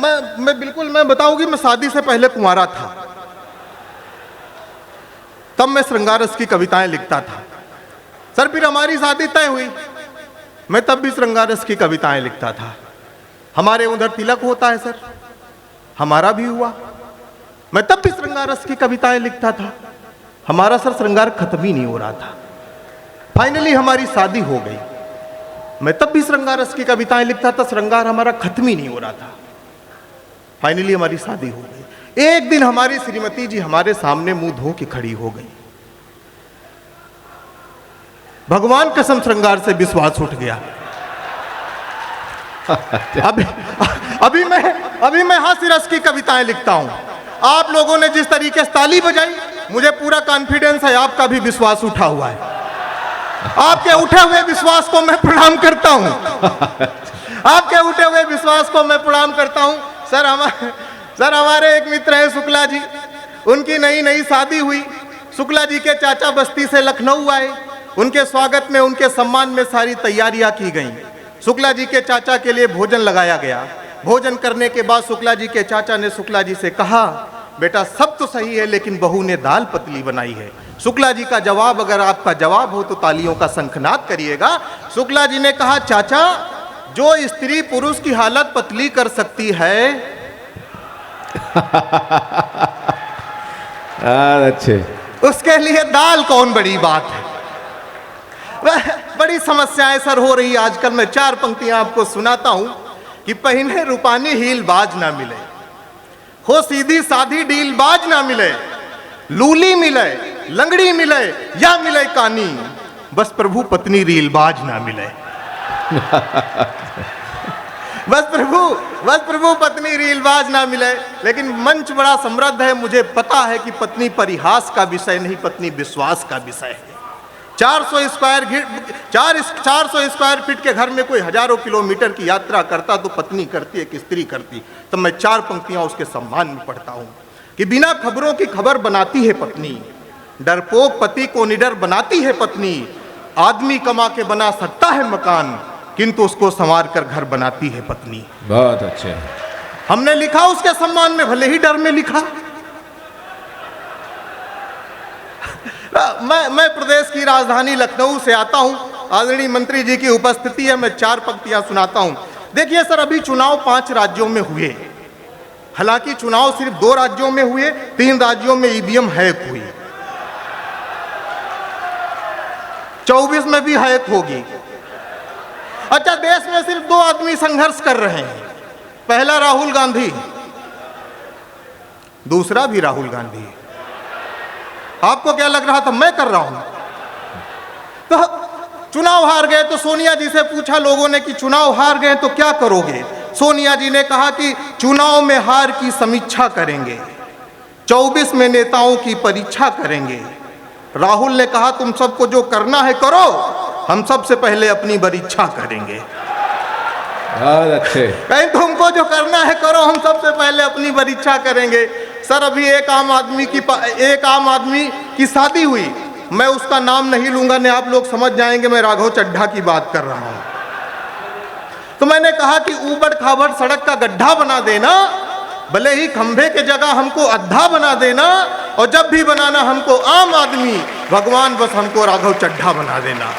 मैं बताऊंगी, मैं शादी से पहले कुंवारा था, तब मैं श्रृंगार रस की कविताएं लिखता था। सर फिर हमारी शादी तय हुई, मैं तब भी श्रृंगार रस की कविताएं लिखता था। हमारे उधर तिलक होता है सर, हमारा भी हुआ, मैं तब भी श्रृंगार रस की कविताएं लिखता था। हमारा सर श्रृंगार खत्म ही नहीं हो रहा था। फाइनली हमारी शादी हो गई, मैं तब भी श्रृंगार रस की कविताएं लिखता था, श्रृंगार हमारा खत्म ही नहीं हो रहा था। फाइनली हमारी शादी हो गई। एक दिन हमारी श्रीमती जी हमारे सामने मुंह धो के खड़ी हो गई। भगवान कसम श्रृंगार से विश्वास उठ गया। अभी मैं हास्य रस की कविताएं लिखता हूं। आप लोगों ने जिस तरीके से ताली बजाई, मुझे पूरा कॉन्फिडेंस है आपका भी विश्वास उठा हुआ है। आपके उठे हुए विश्वास को मैं प्रणाम करता हूं। आपके उठे हुए विश्वास को मैं प्रणाम करता हूं। सर हमारे एक मित्र हैं शुक्ला जी, उनकी नई शादी हुई। शुक्ला जी के चाचा बस्ती से लखनऊ आए, उनके स्वागत में, उनके सम्मान में सारी तैयारियां की गईं। शुक्ला जी के चाचा के लिए भोजन लगाया गया। भोजन करने के बाद शुक्ला जी के चाचा ने शुक्ला जी से कहा, बेटा सब तो सही है लेकिन बहू ने दाल पतली बनाई है। शुक्ला जी का जवाब, अगर आपका जवाब हो तो तालियों का शंखनाद करिएगा। शुक्ला जी ने कहा, चाचा जो स्त्री पुरुष की हालत पतली कर सकती है अच्छे, उसके लिए दाल कौन बड़ी बात है। बड़ी समस्याएं सर हो रही आजकल। मैं 4 पंक्तियां आपको सुनाता हूं कि पहिने रूपानी हील बाज ना मिले, हो सीधी साधी डील बाज ना मिले, लूली मिले, लंगड़ी मिले या मिले कानी, बस प्रभु पत्नी रील बाज ना मिले। बस प्रभु पत्नी रील बाज ना मिले। लेकिन मंच बड़ा समृद्ध है, मुझे पता है कि पत्नी परिहास का विषय नहीं, पत्नी विश्वास का विषय है। 400 स्क्वायर फीट के घर में कोई हजारों किलोमीटर की यात्रा करता तो पत्नी करती, एक स्त्री करती। तब मैं 4 पंक्तियां उसके सम्मान में पढ़ता हूं कि बिना खबरों की खबर बनाती है पत्नी, डरपोक पति को निडर बनाती है पत्नी, आदमी कमा के बना सकता है मकान किंतु उसको संवार कर घर बनाती है पत्नी। बहुत अच्छे। हमने लिखा उसके सम्मान में, भले ही डर में लिखा। मैं प्रदेश की राजधानी लखनऊ से आता हूं, आदरणीय मंत्री जी की उपस्थिति है, मैं 4 पंक्तियां सुनाता हूं। देखिए सर, अभी चुनाव 5 राज्यों में हुए, हालांकि चुनाव सिर्फ 2 राज्यों में हुए, 3 राज्यों में ईवीएम हैक हुई, 24 में भी हैक होगी। अच्छा, देश में सिर्फ 2 आदमी संघर्ष कर रहे हैं, पहला राहुल गांधी, दूसरा भी राहुल गांधी। आपको क्या लग रहा था मैं कर रहा हूं? तो चुनाव हार गए तो सोनिया जी से पूछा लोगों ने कि चुनाव हार गए तो क्या करोगे? सोनिया जी ने कहा कि चुनाव में हार की समीक्षा करेंगे, 24 में नेताओं की परीक्षा करेंगे। राहुल ने कहा तुम सबको जो करना है करो, हम सबसे पहले अपनी परीक्षा करेंगे। अच्छे। कहीं तुमको जो करना है करो, हम सबसे पहले अपनी परीक्षा करेंगे। सर अभी एक आम आदमी की शादी हुई, मैं उसका नाम नहीं लूंगा, नहीं आप लोग समझ जाएंगे मैं राघव चड्ढा की बात कर रहा हूं। तो मैंने कहा कि ऊबड़ खाबड़ सड़क का गड्ढा बना देना, भले ही खंभे के जगह हमको अद्धा बना देना, और जब भी बनाना हमको आम आदमी, भगवान बस हमको राघव चड्ढा बना देना।